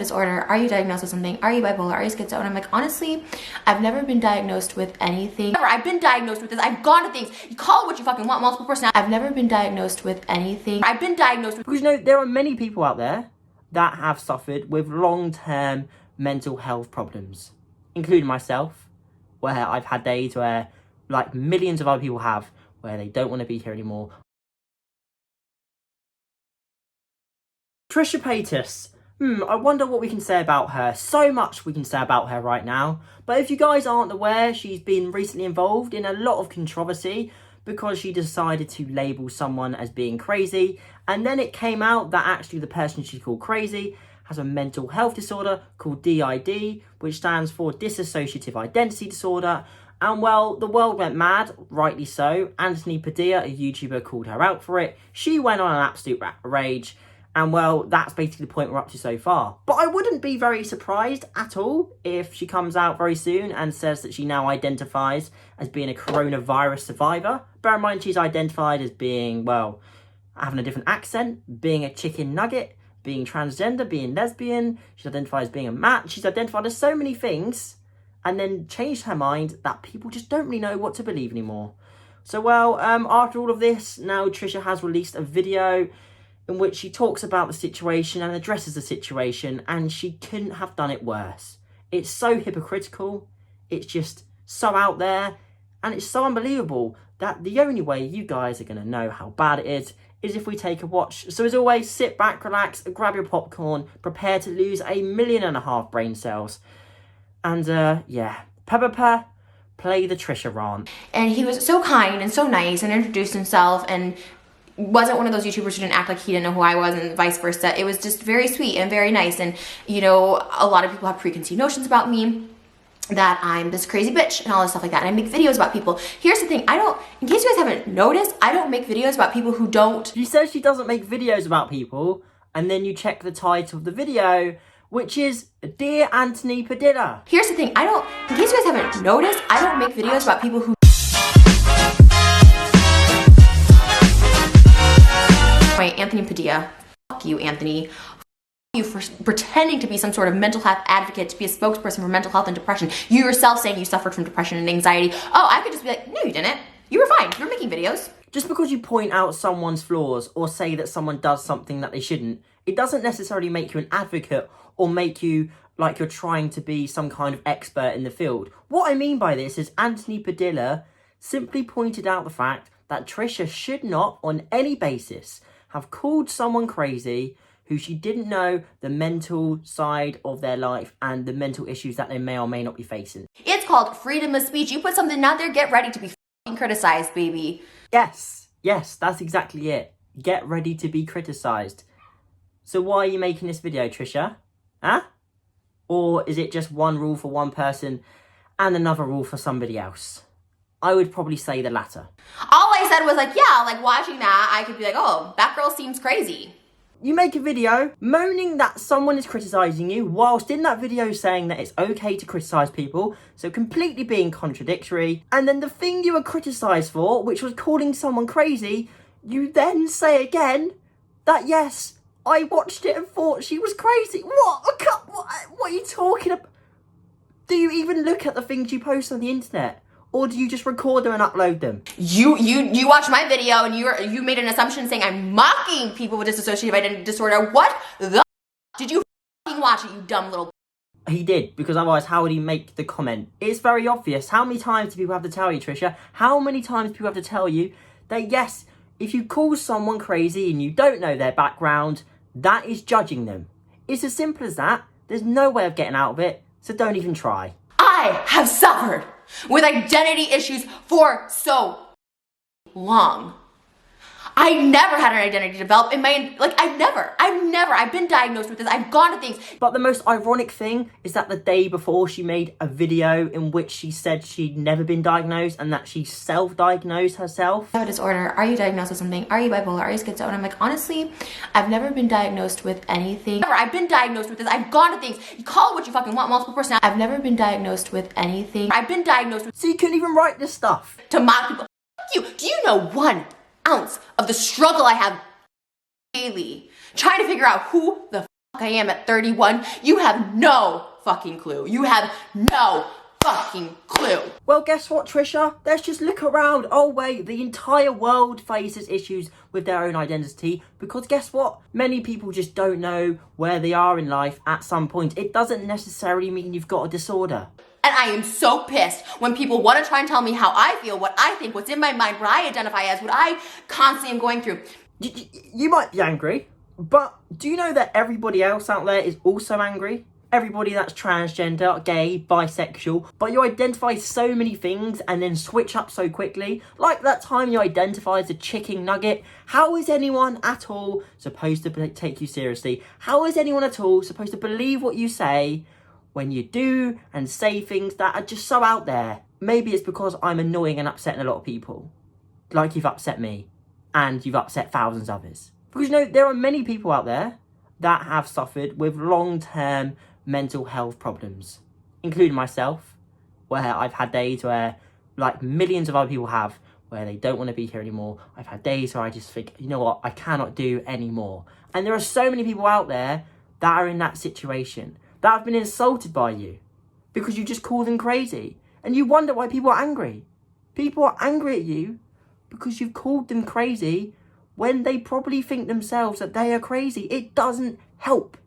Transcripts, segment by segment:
disorder? Are you diagnosed with something? Are you bipolar? Are you schizo? And I'm like, honestly, I've never been diagnosed with anything. I've been diagnosed with this. I've gone to things. You call it what you fucking want, multiple personality. I've never been diagnosed with anything. I've been diagnosed with... Because, you know, there are many people out there that have suffered with long-term mental health problems, including myself, where I've had days where, like millions of other people have, where they don't want to be here anymore. Trisha Paytas. I wonder what we can say about her. So much we can say about her right now. But if you guys aren't aware, she's been recently involved in a lot of controversy because she decided to label someone as being crazy. And then it came out that actually the person she called crazy has a mental health disorder called DID, which stands for Dissociative Identity Disorder. And well, the world went mad, rightly so. Anthony Padilla, a YouTuber, called her out for it. She went on an absolute rage. And well, that's basically the point we're up to so far. But I wouldn't be very surprised at all if she comes out very soon and says that she now identifies as being a coronavirus survivor. Bear in mind, she's identified as being, well, having a different accent, being a chicken nugget, being transgender, being lesbian. She's identified as being a mat. She's identified as so many things and then changed her mind that people just don't really know what to believe anymore. So, well, after all of this, now Trisha has released a video in which she talks about the situation and addresses the situation, and she couldn't have done it worse. It's so hypocritical, it's just so out there, and it's so unbelievable that the only way you guys are going to know how bad it is if we take a watch. So as always, sit back, relax, grab your popcorn, prepare to lose 1.5 million brain cells. And yeah, play the Trisha rant. And he was so kind and so nice and introduced himself and wasn't one of those YouTubers who didn't act like he didn't know who I was and vice versa. It was just very sweet and very nice. And, you know, a lot of people have preconceived notions about me, that I'm this crazy bitch and all this stuff like that. And I make videos about people. Here's the thing, in case you guys haven't noticed, I don't make videos about people who don't... She says she doesn't make videos about people, and then you check the title of the video, which is Dear Anthony Padilla. Here's the thing, in case you guys haven't noticed, I don't make videos about people who... Wait, Anthony Padilla. Fuck you, Anthony. Fuck you for pretending to be some sort of mental health advocate, to be a spokesperson for mental health and depression. You yourself saying you suffered from depression and anxiety. Oh, I could just be like, no, you didn't. You were fine. You were making videos. Just because you point out someone's flaws or say that someone does something that they shouldn't, it doesn't necessarily make you an advocate or make you like you're trying to be some kind of expert in the field. What I mean by this is Anthony Padilla simply pointed out the fact that Trisha should not, on any basis, have called someone crazy who she didn't know the mental side of their life and the mental issues that they may or may not be facing. It's called freedom of speech. You put something out there, get ready to be f***ing criticized, baby. Yes, that's exactly it. Get ready to be criticized. So why are you making this video, Trisha? Huh? Or is it just one rule for one person and another rule for somebody else? I would probably say the latter. All I said was like, yeah, like watching that, I could be like, oh, that girl seems crazy. You make a video moaning that someone is criticising you, whilst in that video saying that it's okay to criticise people, so completely being contradictory. And then the thing you were criticised for, which was calling someone crazy, you then say again that yes, I watched it and thought she was crazy. What are you talking about? Do you even look at the things you post on the internet? Or do you just record them and upload them? You watched my video and you made an assumption saying I'm mocking people with dissociative identity disorder. What the did you f***ing watch it, you dumb little... He did, because otherwise how would he make the comment? It's very obvious. How many times do people have to tell you, Trisha? How many times do people have to tell you that yes, if you call someone crazy and you don't know their background, that is judging them. It's as simple as that. There's no way of getting out of it, so don't even try. I have suffered with identity issues for so long. I never had an identity develop in my, I've been diagnosed with this. I've gone to things. But the most ironic thing is that the day before she made a video in which she said she'd never been diagnosed and that she self-diagnosed herself. I have a disorder. Are you diagnosed with something? Are you bipolar? Are you schizo? And I'm like, honestly, I've never been diagnosed with anything. I've been diagnosed with this. I've gone to things. You call it what you fucking want, multiple personality. I've never been diagnosed with anything. I've been diagnosed with... So you couldn't even write this stuff. To mock people. F*** you. Do you know 1 ounce of the struggle I have daily trying to figure out who the I am at 31. You have no fucking clue. You have no fucking clue. Well, guess what, Trisha? Let's just look around. Oh, wait, the entire world faces issues with their own identity because guess what? Many people just don't know where they are in life at some point. It doesn't necessarily mean you've got a disorder. And I am so pissed when people want to try and tell me how I feel, what I think, what's in my mind, what I identify as, what I constantly am going through. You might be angry, but do you know that everybody else out there is also angry? Everybody that's transgender, gay, bisexual, but you identify so many things and then switch up so quickly. Like that time you identify as a chicken nugget. How is anyone at all supposed to take you seriously? How is anyone at all supposed to believe what you say when you do and say things that are just so out there? Maybe it's because I'm annoying and upsetting a lot of people. Like you've upset me and you've upset thousands of others. Because you know, there are many people out there that have suffered with long-term mental health problems, including myself, where I've had days where, like millions of other people have, where they don't want to be here anymore. I've had days where I just think, you know what, I cannot do anymore. And there are so many people out there that are in that situation, that have been insulted by you because you just call them crazy. And you wonder why people are angry. People are angry at you because you've called them crazy when they probably think themselves that they are crazy. It doesn't help.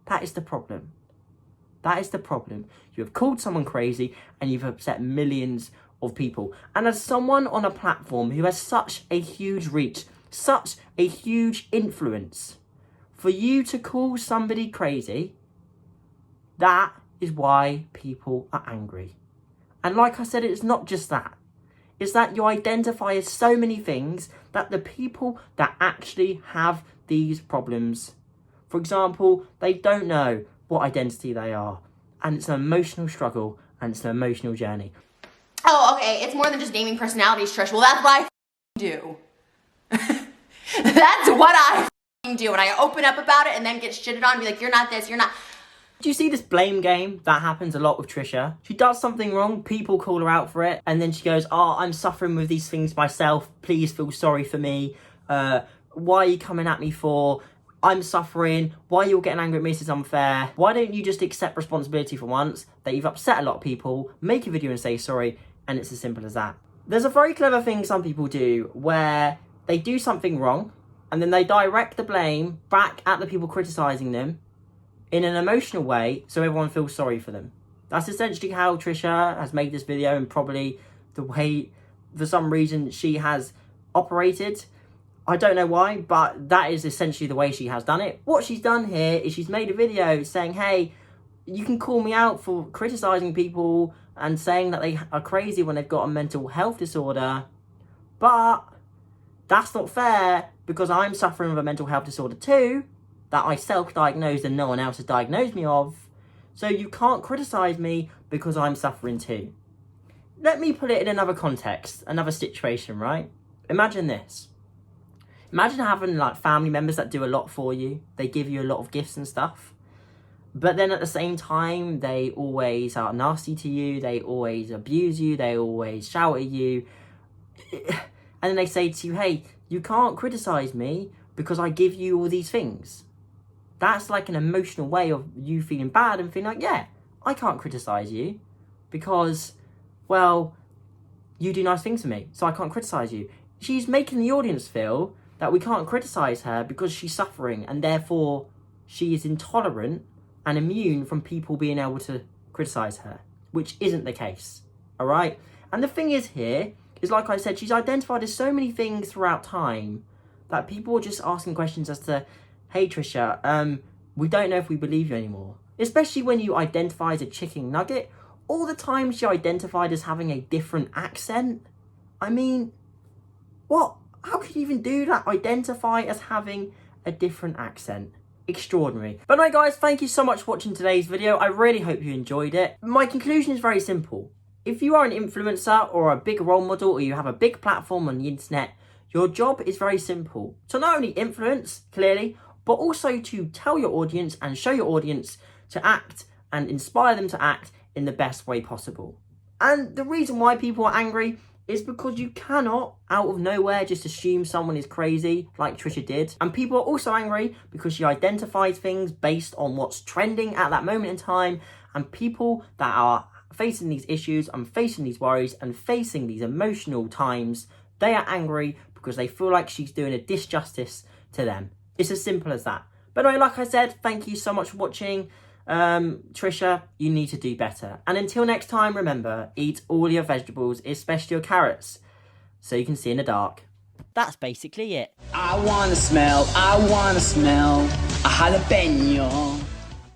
That is the problem. That is the problem. You have called someone crazy and you've upset millions of people. And as someone on a platform who has such a huge reach, such a huge influence, for you to call somebody crazy, that is why people are angry. And like I said, it's not just that. It's that you identify as so many things that the people that actually have these problems, for example, they don't know what identity they are. And it's an emotional struggle and it's an emotional journey. Oh, okay, it's more than just naming personalities, Trish. Well, that's what I do. That's what I do. And I open up about it and then get shitted on and be like, you're not this, you're not. Do you see this blame game that happens a lot with Trisha? She does something wrong, people call her out for it, and then she goes, oh, I'm suffering with these things myself, please feel sorry for me. Why are you coming at me for? I'm suffering. Why you're getting angry at me? This is unfair. Why don't you just accept responsibility for once that you've upset a lot of people, make a video and say sorry, and it's as simple as that. There's a very clever thing some people do where they do something wrong and then they direct the blame back at the people criticising them in an emotional way so everyone feels sorry for them. That's essentially how Trisha has made this video and probably the way, for some reason, she has operated. I don't know why, but that is essentially the way she has done it. What she's done here is she's made a video saying, hey, you can call me out for criticising people and saying that they are crazy when they've got a mental health disorder, but that's not fair because I'm suffering with a mental health disorder too, that I self-diagnosed and no one else has diagnosed me of, so you can't criticise me because I'm suffering too. Let me put it in another context, another situation, right? Imagine this. Imagine having like family members that do a lot for you. They give you a lot of gifts and stuff. But then at the same time, they always are nasty to you. They always abuse you. They always shout at you. And then they say to you, hey, you can't criticise me because I give you all these things. That's like an emotional way of you feeling bad and feeling like, yeah, I can't criticise you because, well, you do nice things for me, so I can't criticise you. She's making the audience feel that we can't criticise her because she's suffering and therefore she is intolerant and immune from people being able to criticise her, which isn't the case, all right? And the thing is here, is like I said, she's identified as so many things throughout time that people are just asking questions as to, hey Trisha, we don't know if we believe you anymore. Especially when you identify as a chicken nugget. All the time she identified as having a different accent. I mean, what? How could you even do that? Identify as having a different accent. Extraordinary. But anyway guys, thank you so much for watching today's video. I really hope you enjoyed it. My conclusion is very simple. If you are an influencer or a big role model or you have a big platform on the internet, your job is very simple. To not only influence, clearly, but also to tell your audience and show your audience to act and inspire them to act in the best way possible. And the reason why people are angry is because you cannot, out of nowhere, just assume someone is crazy like Trisha did. And people are also angry because she identifies things based on what's trending at that moment in time, and people that are facing these issues and facing these worries and facing these emotional times, they are angry because they feel like she's doing a disjustice to them. It's as simple as that. But no, like I said, thank you so much for watching. Trisha, you need to do better. And until next time, remember, eat all your vegetables, especially your carrots, so you can see in the dark. That's basically it. I wanna smell a jalapeno.